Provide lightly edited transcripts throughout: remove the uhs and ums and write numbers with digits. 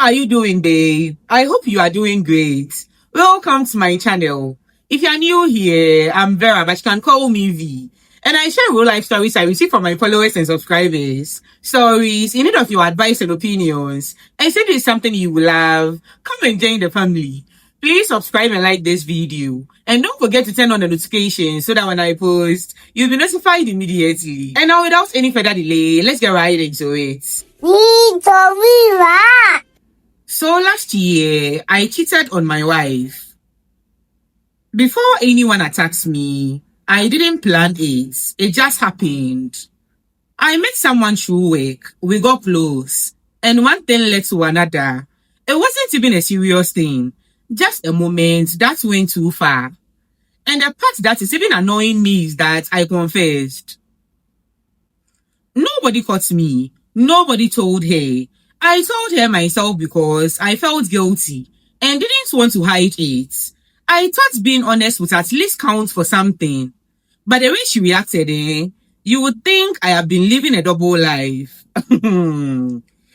are you doing, babe? I hope you are doing great. Welcome to my channel. If you are new here, I'm Vera, but you can call me V. And I share real life stories I receive from my followers and subscribers. Stories in need of your advice and opinions. And if it is something you will love, come and join the family. Please subscribe and like this video. And don't forget to turn on the notifications so that when I post, you'll be notified immediately. And now without any further delay, let's get right into it. So last year, I cheated on my wife. Before anyone attacks me, I didn't plan it. It just happened. I met someone through work. We got close. And one thing led to another. It wasn't even a serious thing. Just a moment that went too far. And the part that is even annoying me is that I confessed. Nobody caught me. Nobody told her. I told her myself because I felt guilty and didn't want to hide it. I thought being honest would at least count for something. But the way she reacted, you would think I have been living a double life.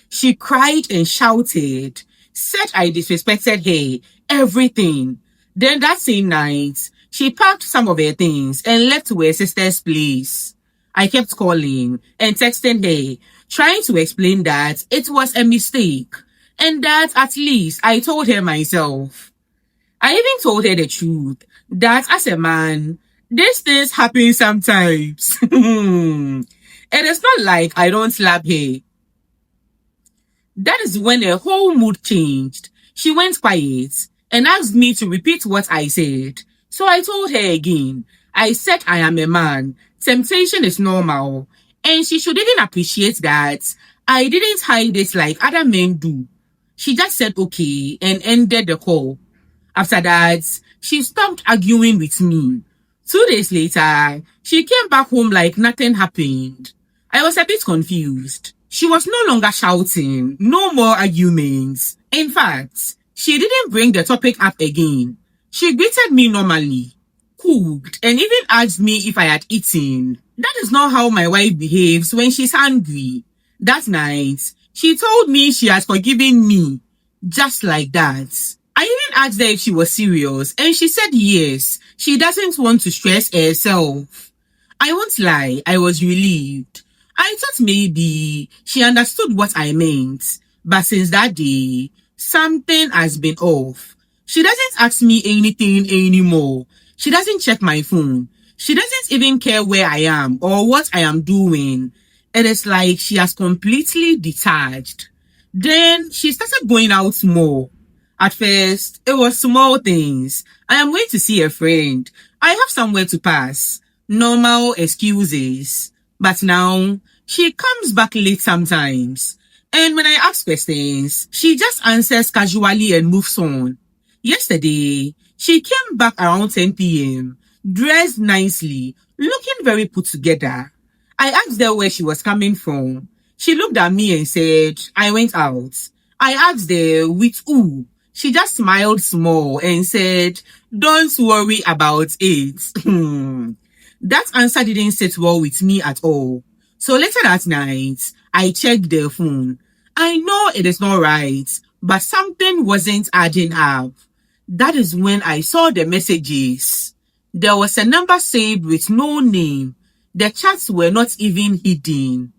She cried and shouted, said I disrespected her, everything. Then that same night, she packed some of her things and left to her sister's place. I kept calling and texting her, trying to explain that it was a mistake and that at least I told her myself. I even told her the truth, that as a man, these things happen sometimes. And it's not like I don't slap her. That is when her whole mood changed. She went quiet and asked me to repeat what I said. So I told her again. I said I am a man. Temptation is normal. And she should even appreciate that I didn't hide it like other men do. She just said okay and ended the call. After that, she stopped arguing with me. 2 days later, she came back home like nothing happened. I was a bit confused. She was no longer shouting, no more arguments. In fact, she didn't bring the topic up again. She greeted me normally, cooked, and even asked me if I had eaten. That is not how my wife behaves when she's angry. That night, she told me she has forgiven me, just like that. I even asked her if she was serious, and she said yes, she doesn't want to stress herself. I won't lie, I was relieved. I thought maybe she understood what I meant, but since that day, something has been off. She doesn't ask me anything anymore. She doesn't check my phone. She doesn't even care where I am or what I am doing. It is like she has completely detached. Then she started going out more. At first, it was small things. I am going to see a friend. I have somewhere to pass. Normal excuses. But now, she comes back late sometimes. And when I ask questions, she just answers casually and moves on. Yesterday, she came back around 10 p.m., dressed nicely, looking very put together. I asked her where she was coming from. She looked at me and said, I went out. I asked her, with who? She just smiled small and said, don't worry about it. That answer didn't sit well with me at all. So later that night, I checked the phone. I know it is not right, but something wasn't adding up. That is when I saw the messages. There was a number saved with no name. The chats were not even hidden.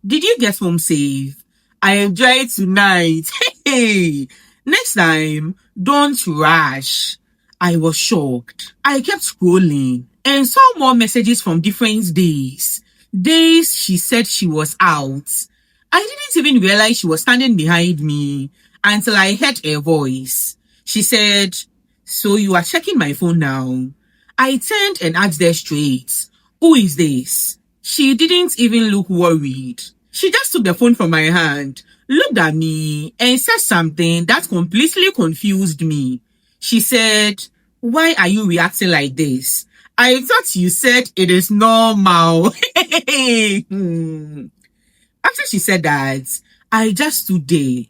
Did you get home safe? I enjoyed tonight. Hey, next time, don't rush. I was shocked. I kept scrolling and saw more messages from different days. Days she said she was out. I didn't even realize she was standing behind me until I heard her voice. She said, so you are checking my phone now? I turned and asked her straight, who is this? She didn't even look worried. She just took the phone from my hand, looked at me, and said something that completely confused me. She said, why are you reacting like this? I thought you said it is normal. After she said that, I just stood there.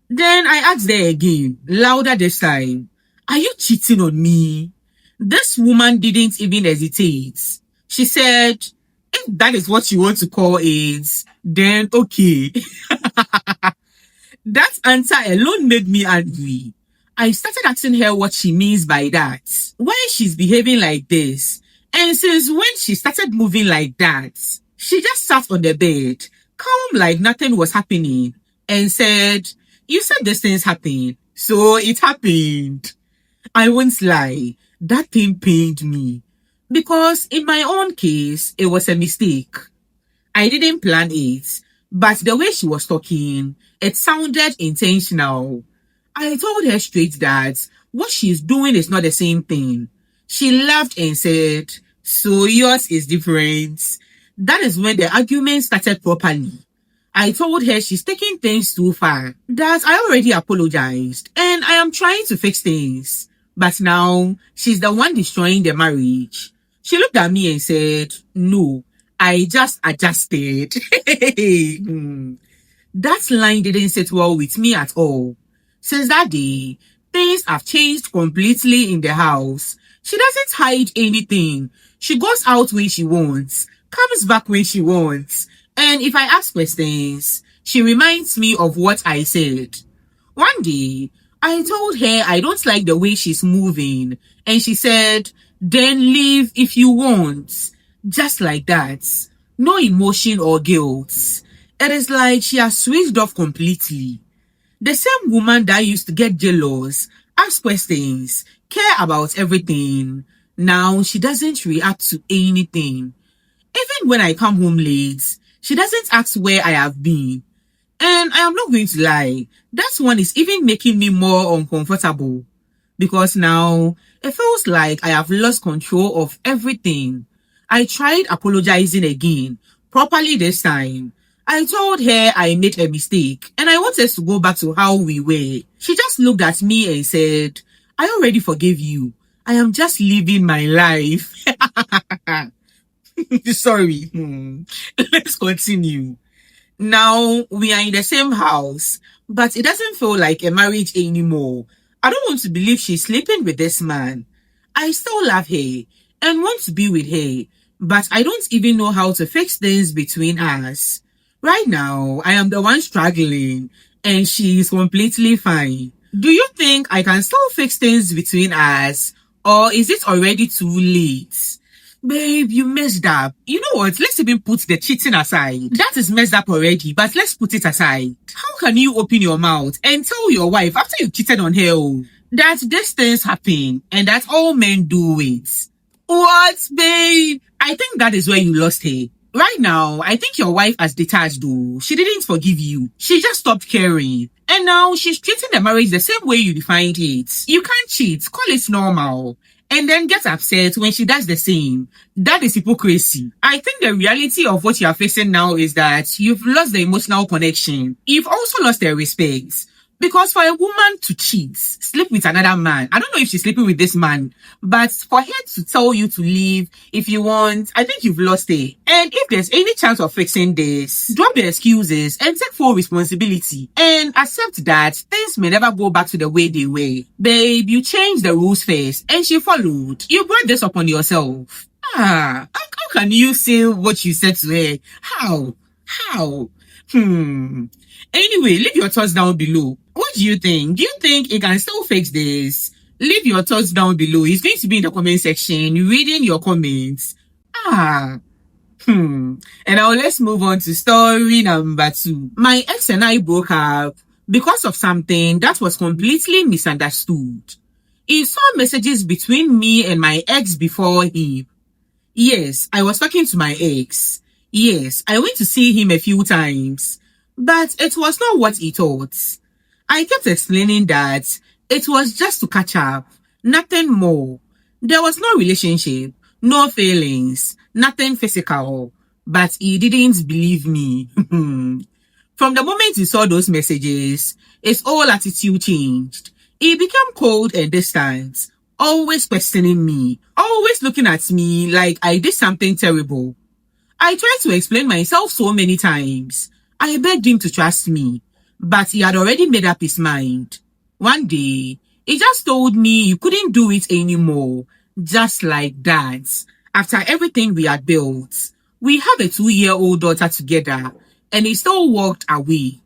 Then I asked her again, louder this time, are you cheating on me? This woman didn't even hesitate. She said, if that is what you want to call it, then okay. That answer alone made me angry. I started asking her what she means by that. Why she's behaving like this. And since when she started moving like that. She just sat on the bed, calm like nothing was happening, and said, "You said these things happen, so it happened." I won't lie, that thing pained me. Because in my own case, it was a mistake. I didn't plan it, but the way she was talking, it sounded intentional. I told her straight that what she's doing is not the same thing. She laughed and said, "So yours is different." That is when the argument started properly. I told her she's taking things too far, that I already apologized and I am trying to fix things. But now she's the one destroying the marriage. She looked at me and said, "No, I just adjusted." Hmm. That line didn't sit well with me at all. Since that day, things have changed completely in the house. She doesn't hide anything. She goes out when she wants, comes back when she wants. And if I ask questions, she reminds me of what I said. One day, I told her I don't like the way she's moving. And she said, "Then leave if you want." Just like that. No emotion or guilt. It is like she has switched off completely. The same woman that used to get jealous, ask questions, care about everything. Now she doesn't react to anything. Even when I come home late, she doesn't ask where I have been. And I am not going to lie, that one is even making me more uncomfortable. Because now, it feels like I have lost control of everything. I tried apologizing again, properly this time. I told her I made a mistake and I wanted to go back to how we were. She just looked at me and said, "I already forgave you. I am just living my life." Sorry. Let's continue. Now we are in the same house, but it doesn't feel like a marriage anymore. I don't want to believe she's sleeping with this man. I still love her and want to be with her, but I don't even know how to fix things between us. Right now, I am the one struggling and she is completely fine. Do you think I can still fix things between us, or is it already too late? Babe, you messed up. You know what? Let's even put the cheating aside. That is messed up already, but let's put it aside. How can you open your mouth and tell your wife after you cheated on her that these things happen and that all men do it? What, babe? I think that is where you lost her. Right now, I think your wife has detached though. She didn't forgive you. She just stopped caring. And now she's treating the marriage the same way you defined it. You can't cheat. Call it normal. And then get upset when she does the same. That is hypocrisy. I think the reality of what you are facing now is that you've lost the emotional connection. You've also lost the respect. Because for a woman to cheat, sleep with another man, I don't know if she's sleeping with this man, but for her to tell you to leave if you want, I think you've lost it. And if there's any chance of fixing this, drop the excuses and take full responsibility and accept that things may never go back to the way they were. Babe, you changed the rules first and she followed. You brought this upon yourself. How can you say what you said to her? How? Anyway, leave your thoughts down below. What do you think? Do you think it can still fix this? Leave your thoughts down below. It's going to be in the comment section, reading your comments. And now let's move on to story number 2. My ex and I broke up because of something that was completely misunderstood. He saw messages between me and my ex before him. Yes, I was talking to my ex. Yes, I went to see him a few times. But it was not what he thought. I kept explaining that it was just to catch up, nothing more. There was no relationship, no feelings, nothing physical. But he didn't believe me. From the moment he saw those messages, his whole attitude changed. He became cold and distant, always questioning me, always looking at me like I did something terrible. I tried to explain myself so many times. I begged him to trust me, but he had already made up his mind. One day, he just told me he couldn't do it anymore, just like that. After everything we had built, we have a 2-year-old daughter together, and he still walked away.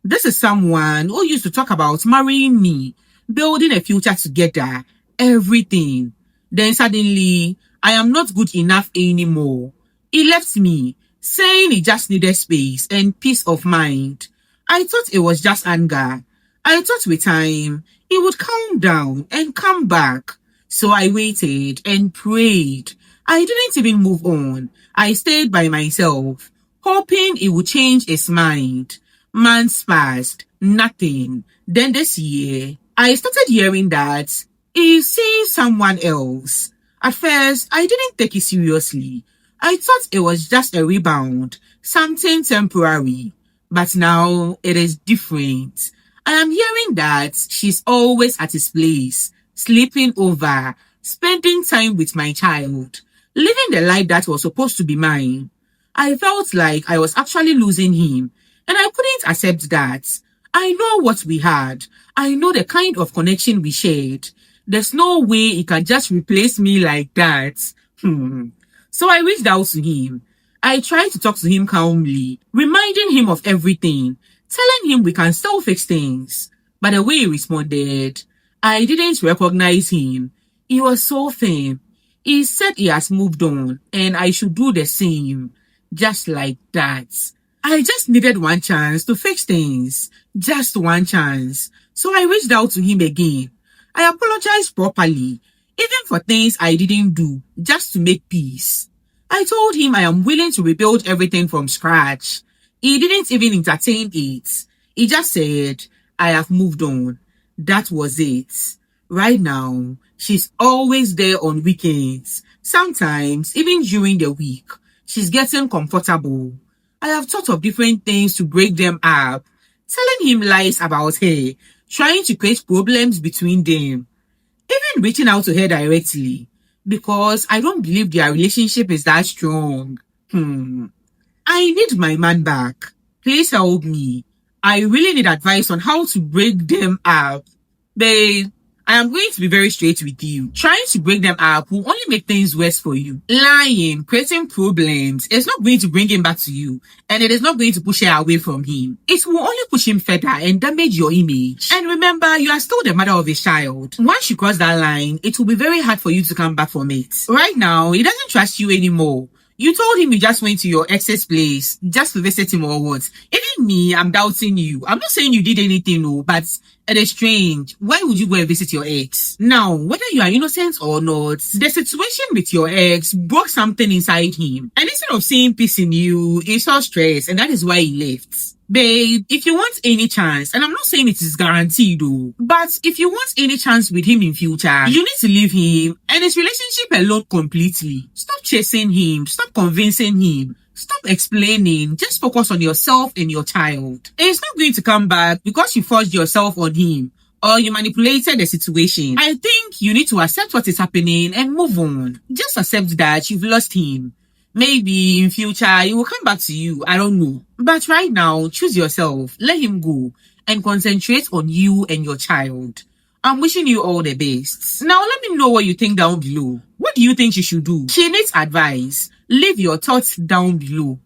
This is someone who used to talk about marrying me, building a future together, everything. Then suddenly, I am not good enough anymore. He left me, saying he just needed space and peace of mind. I thought it was just anger. I thought with time, he would calm down and come back. So I waited and prayed. I didn't even move on. I stayed by myself, hoping he would change his mind. Months passed, nothing. Then this year, I started hearing that he's seeing someone else. At first, I didn't take it seriously. I thought it was just a rebound, something temporary. But now it is different. I am hearing that she's always at his place, sleeping over, spending time with my child, living the life that was supposed to be mine. I felt like I was actually losing him, and I couldn't accept that. I know what we had. I know the kind of connection we shared. There's no way he can just replace me like that. So I reached out to him. I tried to talk to him calmly, reminding him of everything, telling him we can still fix things. But the way he responded, I didn't recognize him. He was so firm. He said he has moved on and I should do the same. Just like that. I just needed one chance to fix things. Just one chance. So I reached out to him again. I apologized properly, even for things I didn't do, just to make peace. I told him I am willing to rebuild everything from scratch. He didn't even entertain it. He just said, I have moved on. That was it. Right now, she's always there on weekends. Sometimes, even during the week, she's getting comfortable. I have thought of different things to break them up, telling him lies about her, trying to create problems between them, even reaching out to her directly, because I don't believe their relationship is that strong. I need my man back. Please help me. I really need advice on how to break them up. Babe, I am going to be very straight with you. Trying to break them up will only make things worse for you. Lying, creating problems, is not going to bring him back to you, and it is not going to push her away from him. It will only push him further and damage your image. And remember, you are still the mother of his child. Once you cross that line, it will be very hard for you to come back from it. Right now, he doesn't trust you anymore. You told him you just went to your ex's place just to visit him or what? Even me, I'm doubting you. I'm not saying you did anything, no, but it is strange. Why would you go and visit your ex? Now, whether you are innocent or not, the situation with your ex broke something inside him. And instead of seeing peace in you, he saw stress, and that is why he left. Babe, if you want any chance, and I'm not saying it is guaranteed though, but if you want any chance with him in future, you need to leave him and his relationship alone completely. Stop chasing him. Stop convincing him. Stop explaining. Just focus on yourself and your child. It's not going to come back because you forced yourself on him or you manipulated the situation. I think you need to accept what is happening and move on. Just accept that you've lost him. Maybe in future, he will come back to you. I don't know. But right now, choose yourself. Let him go and concentrate on you and your child. I'm wishing you all the best. Now, let me know what you think down below. What do you think you should do? She needs advice. Leave your thoughts down below.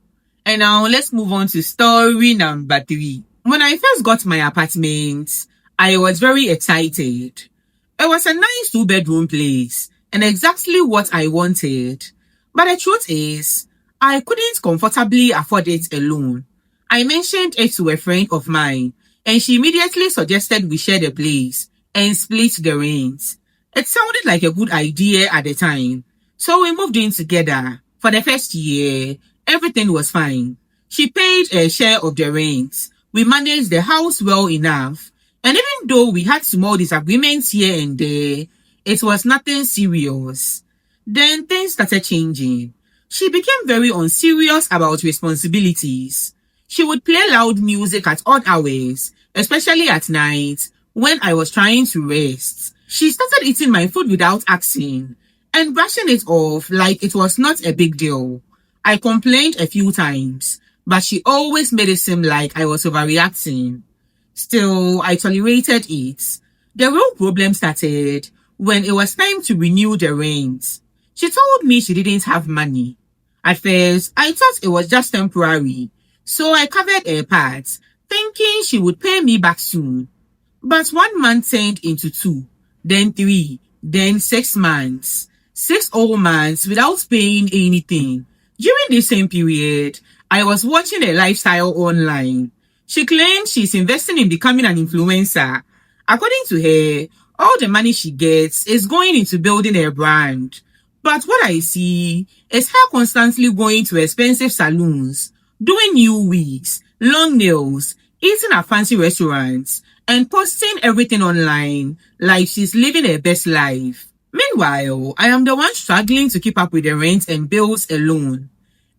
And now, let's move on to story number 3. When I first got my apartment, I was very excited. It was a nice 2-bedroom place and exactly what I wanted. But the truth is, I couldn't comfortably afford it alone. I mentioned it to a friend of mine, and she immediately suggested we share the place and split the rent. It sounded like a good idea at the time, so we moved in together. For the first year, everything was fine. She paid a share of the rent. We managed the house well enough, and even though we had small disagreements here and there, it was nothing serious. Then things started changing. She became very unserious about responsibilities. She would play loud music at odd hours, especially at night when I was trying to rest. She started eating my food without asking and brushing it off like it was not a big deal. I complained a few times, but she always made it seem like I was overreacting. Still, I tolerated it. The real problem started when it was time to renew the rent. She told me she didn't have money. At first, I thought it was just temporary, so I covered her part, thinking she would pay me back soon. But 1 month turned into 2, then 3, then 6 months. 6 whole months without paying anything. During this same period, I was watching a lifestyle online. She claimed she's investing in becoming an influencer. According to her, all the money she gets is going into building her brand. But what I see is her constantly going to expensive salons, doing new wigs, long nails, eating at fancy restaurants, and posting everything online like she's living her best life. Meanwhile, I am the one struggling to keep up with the rent and bills alone.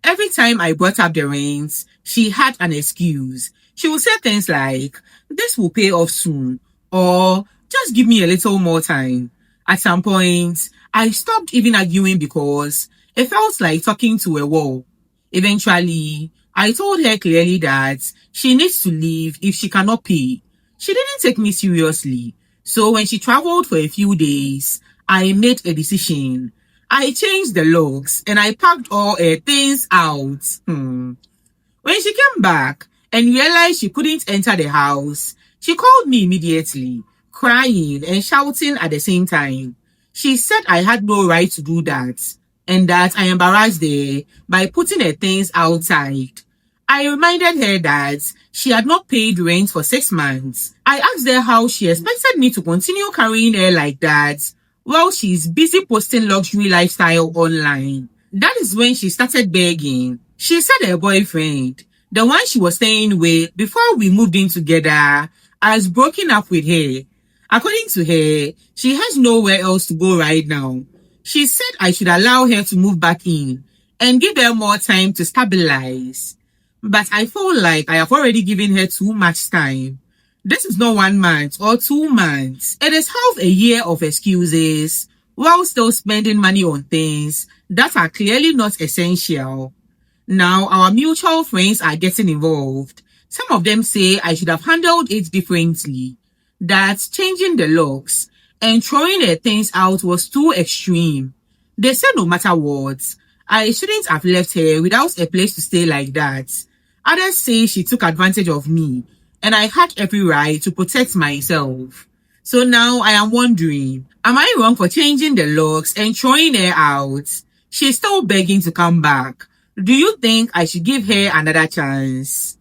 Every time I brought up the rent, she had an excuse. She would say things like, "This will pay off soon," or "Just give me a little more time." At some point, I stopped even arguing because it felt like talking to a wall. Eventually, I told her clearly that she needs to leave if she cannot pay. She didn't take me seriously. So when she traveled for a few days, I made a decision. I changed the locks and I packed all her things out. When she came back and realized she couldn't enter the house, she called me immediately, crying and shouting at the same time. She said I had no right to do that and that I embarrassed her by putting her things outside. I reminded her that she had not paid rent for 6 months. I asked her how she expected me to continue carrying her like that while she's busy posting luxury lifestyle online. That is when she started begging. She said her boyfriend, the one she was staying with before we moved in together, has broken up with her. According to her, she has nowhere else to go right now. She said I should allow her to move back in and give her more time to stabilize. But I feel like I have already given her too much time. This is not 1 month or 2 months. It is half a year of excuses while still spending money on things that are clearly not essential. Now our mutual friends are getting involved. Some of them say I should have handled it differently. That changing the locks and throwing her things out was too extreme. They said no matter what, I shouldn't have left her without a place to stay like that. Others say she took advantage of me and I had every right to protect myself. So now I am wondering, am I wrong for changing the locks and throwing her out? She's still begging to come back. Do you think I should give her another chance?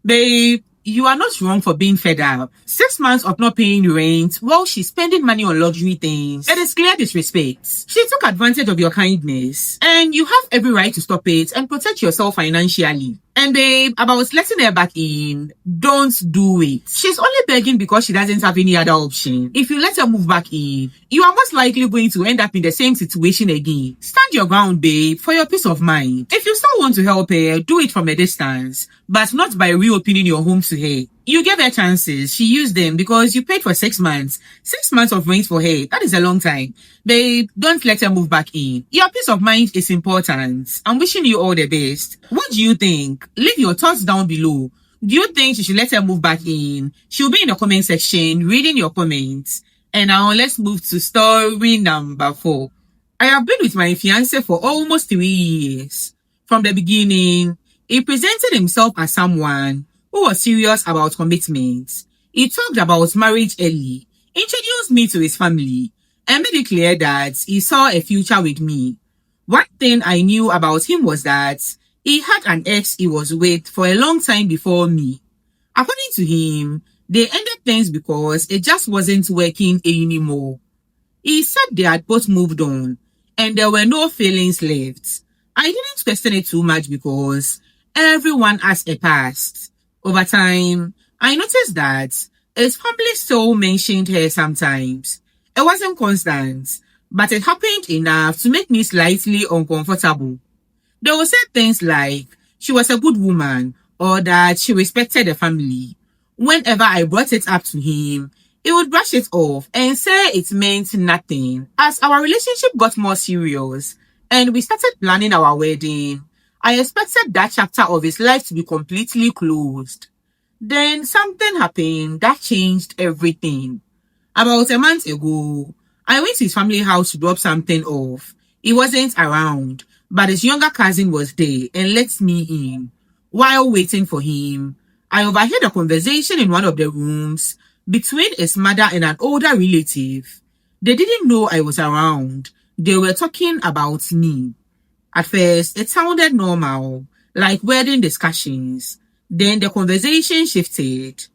Babe, you are not wrong for being fed up. 6 months of not paying rent while she's spending money on luxury things. It is clear disrespect. She took advantage of your kindness and you have every right to stop it and protect yourself financially. And babe, about letting her back in, don't do it. She's only begging because she doesn't have any other option. If you let her move back in, you are most likely going to end up in the same situation again. Stand your ground, babe, for your peace of mind. If you still want to help her, do it from a distance, but not by reopening your home to her. You gave her chances. She used them because you paid for 6 months. 6 months of rent for her. That is a long time. Babe, don't let her move back in. Your peace of mind is important. I'm wishing you all the best. What do you think? Leave your thoughts down below. Do you think she should let her move back in? She'll be in the comment section reading your comments. And now let's move to story number 4. I have been with my fiancé for almost 3 years. From the beginning, he presented himself as someone who was serious about commitment. He talked about marriage early, introduced me to his family, and made it clear that he saw a future with me. One thing I knew about him was that he had an ex he was with for a long time before me. According to him, they ended things because it just wasn't working anymore. He said they had both moved on and there were no feelings left. I didn't question it too much because everyone has a past. Over time, I noticed that his family still mentioned her sometimes. It wasn't constant, but it happened enough to make me slightly uncomfortable. They would say things like she was a good woman or that she respected the family. Whenever I brought it up to him, he would brush it off and say it meant nothing. As our relationship got more serious and we started planning our wedding, I expected that chapter of his life to be completely closed. Then something happened that changed everything. About a month ago, I went to his family house to drop something off. He wasn't around, but his younger cousin was there and let me in. While waiting for him, I overheard a conversation in one of the rooms between his mother and an older relative. They didn't know I was around. They were talking about me. At first, it sounded normal, like wedding discussions. Then the conversation shifted.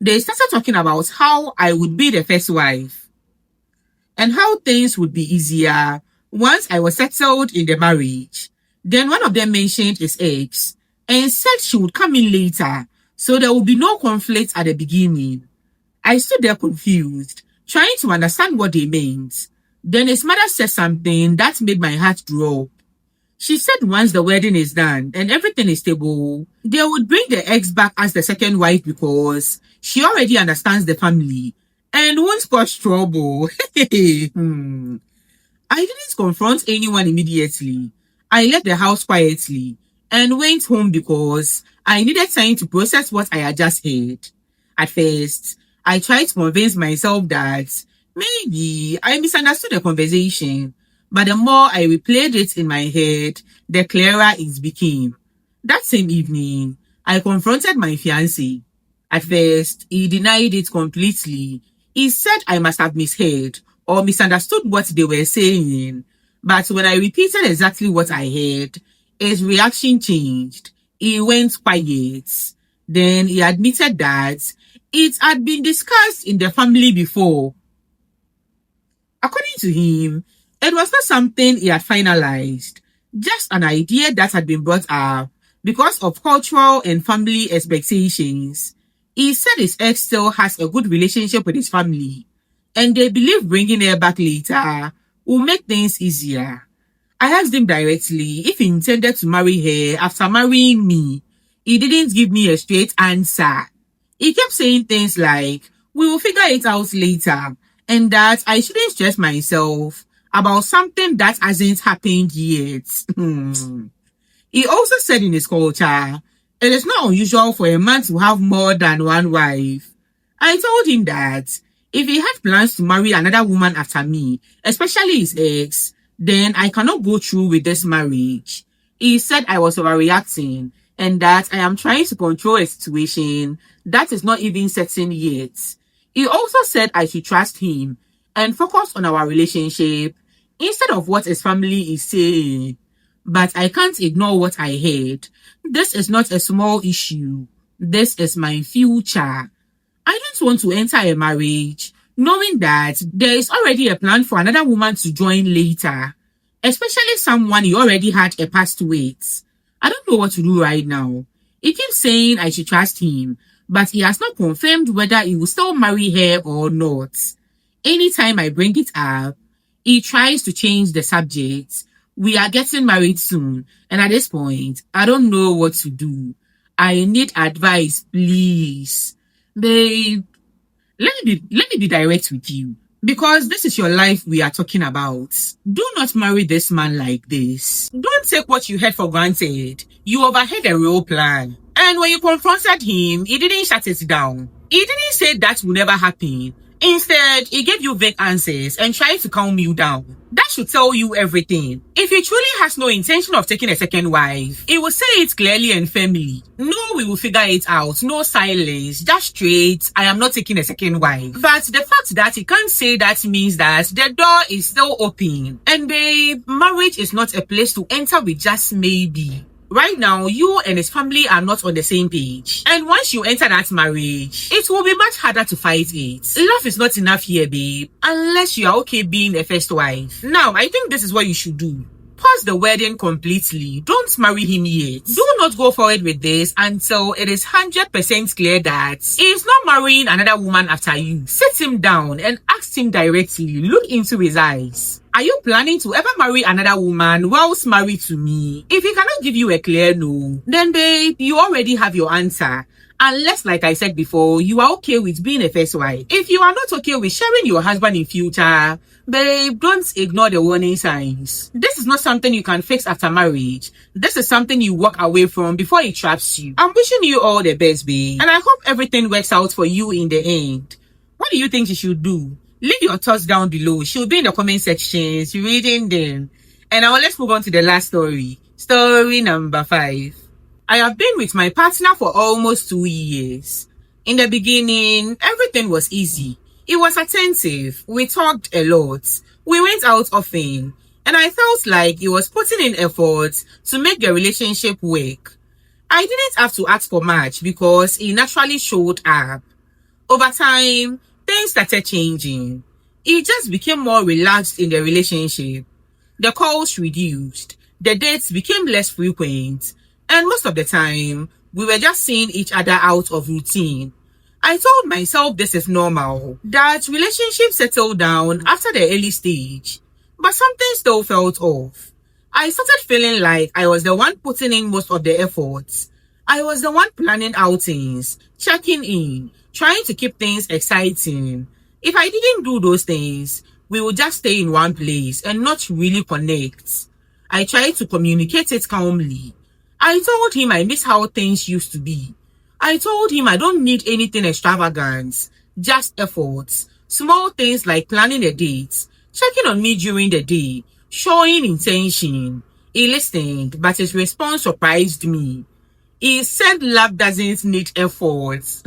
They started talking about how I would be the first wife and how things would be easier once I was settled in the marriage. Then one of them mentioned his ex and said she would come in later, so there would be no conflict at the beginning. I stood there confused, trying to understand what they meant. Then his mother said something that made my heart drop. She said once the wedding is done and everything is stable, they would bring the ex back as the second wife because she already understands the family and won't cause trouble. I didn't confront anyone immediately. I left the house quietly and went home because I needed time to process what I had just heard. At first, I tried to convince myself that maybe I misunderstood the conversation, but the more I replayed it in my head, the clearer it became. That same evening, I confronted my fiancé. At first, he denied it completely. He said I must have misheard or misunderstood what they were saying. But when I repeated exactly what I heard, his reaction changed. He went quiet. Then he admitted that it had been discussed in the family before. According to him, it was not something he had finalized, just an idea that had been brought up because of cultural and family expectations. He said his ex still has a good relationship with his family, and they believe bringing her back later will make things easier. I asked him directly if he intended to marry her after marrying me. He didn't give me a straight answer. He kept saying things like, we will figure it out later, and that I shouldn't stress myself about something that hasn't happened yet. He also said in his culture, it is not unusual for a man to have more than one wife. I told him that if he had plans to marry another woman after me, especially his ex, then I cannot go through with this marriage. He said I was overreacting and that I am trying to control a situation that is not even certain yet. He also said I should trust him and focus on our relationship instead of what his family is saying. But I can't ignore what I heard. This is not a small issue. This is my future. I don't want to enter a marriage knowing that there is already a plan for another woman to join later, especially someone he already had a past with. I don't know what to do right now. He keeps saying I should trust him, but he has not confirmed whether he will still marry her or not. Anytime I bring it up, he tries to change the subject. We are getting married soon, and at this point, I don't know what to do. I need advice, please. Babe, let me be direct with you. Because this is your life we are talking about. Do not marry this man like this. Don't take what you heard for granted. You overheard a real plan. And when you confronted him, he didn't shut it down. He didn't say that will never happen. Instead, he gave you vague answers and tried to calm you down. That should tell you everything. If he truly has no intention of taking a second wife, he will say it clearly and firmly. No, we will figure it out. No silence. Just straight, I am not taking a second wife. But the fact that he can't say that means that the door is still open. And babe, marriage is not a place to enter with just maybe. Right now, you and his family are not on the same page. And once you enter that marriage, it will be much harder to fight it. Love is not enough here, babe, unless you are okay being a first wife. Now, I think this is what you should do. Pause the wedding completely. Don't marry him yet. Do not go forward with this until it is 100% clear that he is not marrying another woman after you. Sit him down and ask him directly. Look into his eyes. Are you planning to ever marry another woman whilst married to me? If he cannot give you a clear no, then babe, you already have your answer. Unless, like I said before, you are okay with being a first wife. If you are not okay with sharing your husband in future, babe, don't ignore the warning signs. This is not something you can fix after marriage. This is something you walk away from before it traps you. I'm wishing you all the best, babe. And I hope everything works out for you in the end. What do you think you should do? Leave your thoughts down below. She'll be in the comment sections, reading them. And now let's move on to the last story. Story number 5. I have been with my partner for almost 2 years. In the beginning, everything was easy. He was attentive. We talked a lot. We went out often. And I felt like he was putting in effort to make the relationship work. I didn't have to ask for much because he naturally showed up. Over time, things started changing. He just became more relaxed in the relationship. The calls reduced, the dates became less frequent, and most of the time, we were just seeing each other out of routine. I told myself this is normal, that relationships settle down after the early stage, but something still felt off. I started feeling like I was the one putting in most of the efforts. I was the one planning outings, checking in, trying to keep things exciting. If I didn't do those things, we would just stay in one place and not really connect. I tried to communicate it calmly. I told him I miss how things used to be. I told him I don't need anything extravagant, just efforts, small things like planning a date, checking on me during the day, showing intention. He listened, but his response surprised me. He said love doesn't need efforts.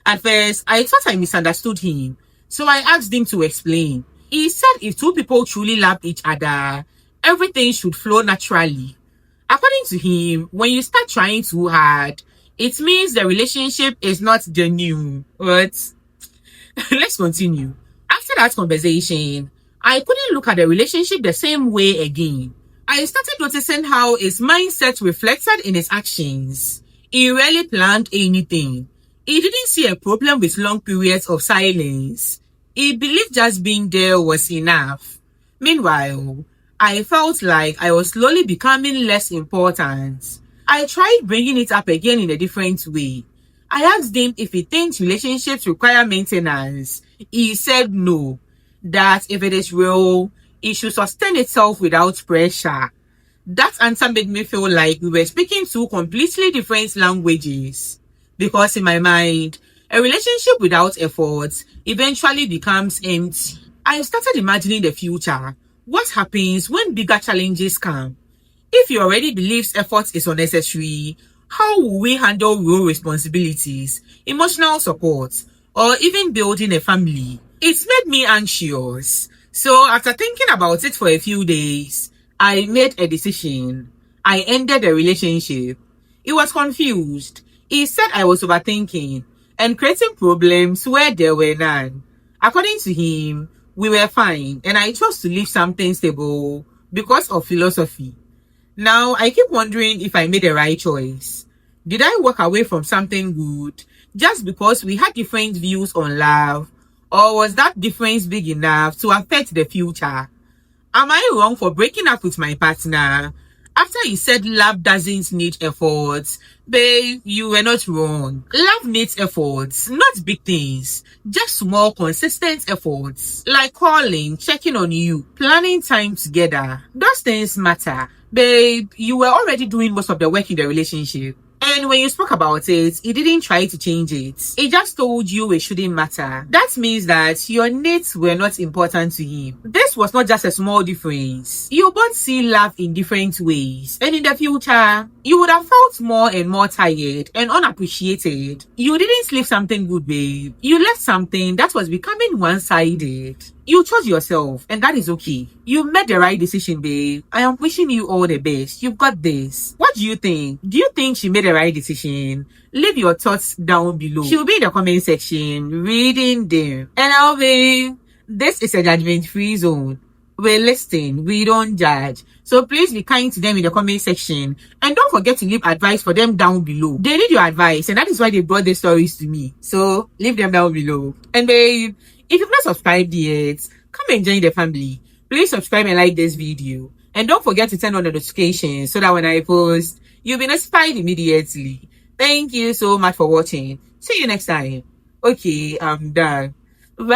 At first, I thought I misunderstood him, so I asked him to explain. He said if two people truly love each other, everything should flow naturally. According to him, when you start trying too hard, it means the relationship is not genuine. But let's continue. After that conversation, I couldn't look at the relationship the same way again. I started noticing how his mindset reflected in his actions. He rarely planned anything. He didn't see a problem with long periods of silence. He believed just being there was enough. Meanwhile, I felt like I was slowly becoming less important. I tried bringing it up again in a different way. I asked him if he thinks relationships require maintenance. He said no, that if it is real, it should sustain itself without pressure. That answer made me feel like we were speaking two completely different languages. Because in my mind, a relationship without effort eventually becomes empty. I started imagining the future. What happens when bigger challenges come? If he already believes effort is unnecessary, how will we handle real responsibilities, emotional support, or even building a family? It made me anxious. So after thinking about it for a few days, I made a decision. I ended the relationship. He was confused. He said I was overthinking and creating problems where there were none. According to him, we were fine and I chose to leave something stable because of philosophy. Now, I keep wondering if I made the right choice. Did I walk away from something good just because we had different views on love? Or was that difference big enough to affect the future? Am I wrong for breaking up with my partner? After he said love doesn't need efforts, babe, you were not wrong. Love needs efforts, not big things. Just small, consistent efforts. Like calling, checking on you, planning time together. Those things matter. Babe, you were already doing most of the work in the relationship. And when you spoke about it, he didn't try to change it. He just told you it shouldn't matter. That means that your needs were not important to him. This was not just a small difference. You both see love in different ways. And in the future, you would have felt more and more tired and unappreciated. You didn't leave something good, babe. You left something that was becoming one-sided. You chose yourself, and that is okay. You made the right decision, babe. I am wishing you all the best. You've got this. What do you think? Do you think she made the right decision? Leave your thoughts down below. She'll be in the comment section reading them. And now, babe, this is a judgment-free zone. We listen, we don't judge. So please be kind to them in the comment section. And don't forget to leave advice for them down below. They need your advice, and that is why they brought these stories to me. So leave them down below. And babe, if you've not subscribed yet, come and join the family. Please subscribe and like this video. And don't forget to turn on the notifications so that when I post, you'll be notified immediately. Thank you so much for watching. See you next time. Okay, I'm done. Bye.